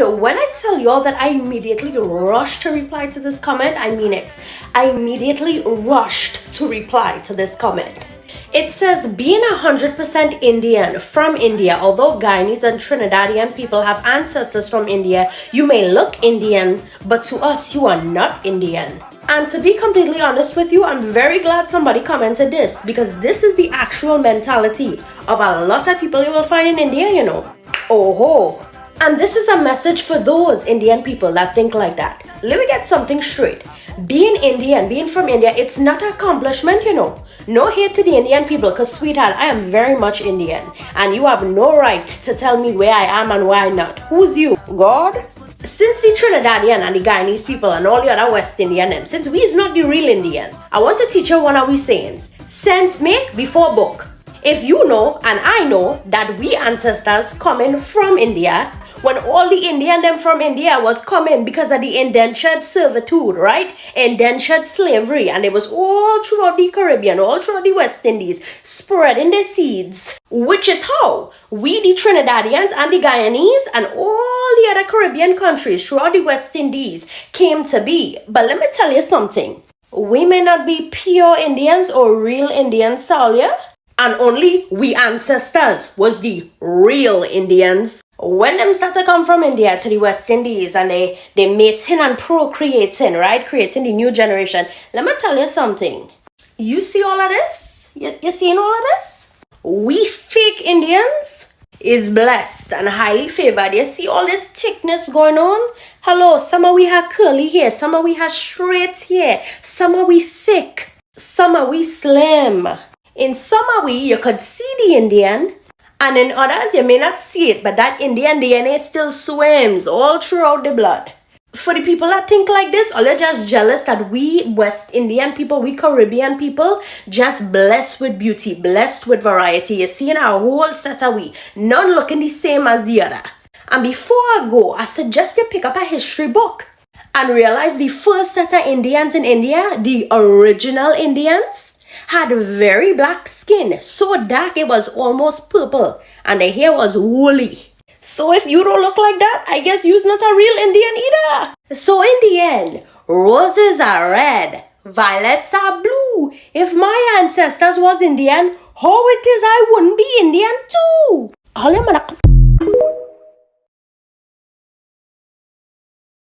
And when I tell y'all that I immediately rushed to reply to this comment, I mean it. I immediately rushed to reply to this comment. It says, being 100% Indian from India, although Guyanese and Trinidadian people have ancestors from India, you may look Indian, but to us, you are not Indian. And to be completely honest with you, I'm very glad somebody commented this, because this is the actual mentality of a lot of people you will find in India, you know. Oh ho! And this is a message for those Indian people that think like that. Let me get something straight. Being Indian, being from India, it's not an accomplishment, you know. No hate to the Indian people, because sweetheart, I am very much Indian. And you have no right to tell me where I am and where I'm not. Who's you? God? Since the Trinidadian and the Guyanese people and all the other West Indian them, since we is not the real Indian, I want to teach you one of we sayings. Sense make before book. If you know and I know that we ancestors coming from India, when all the Indian them from India was coming because of the indentured servitude, right? Indentured slavery, and it was all throughout the Caribbean, all throughout the West Indies, spreading their seeds. Which is how we, the Trinidadians and the Guyanese and all the other Caribbean countries throughout the West Indies came to be. But let me tell you something. We may not be pure Indians or real Indians, Talia, and only we ancestors was the real Indians. When them start to come from India to the West Indies and they mating and procreating, right? Creating the new generation. Let me tell you something. You see all of this? You seeing all of this? We fake Indians is blessed and highly favored. You see all this thickness going on? Hello, some of we have curly hair, some of we have straight hair, some of we thick, some of we slim. In some of we, you could see the Indian, and in others, you may not see it, but that Indian DNA still swims all throughout the blood. For the people that think like this, or they're just jealous that we West Indian people, we Caribbean people, just blessed with beauty, blessed with variety. You see in our whole set of we, none looking the same as the other. And before I go, I suggest you pick up a history book and realize the first set of Indians in India, the original Indians, had very black skin, so dark it was almost purple, and the hair was woolly. So if you don't look like that, I guess you're not a real Indian either. So in the end, roses are red, violets are blue. If my ancestors was Indian, how it is I wouldn't be Indian too?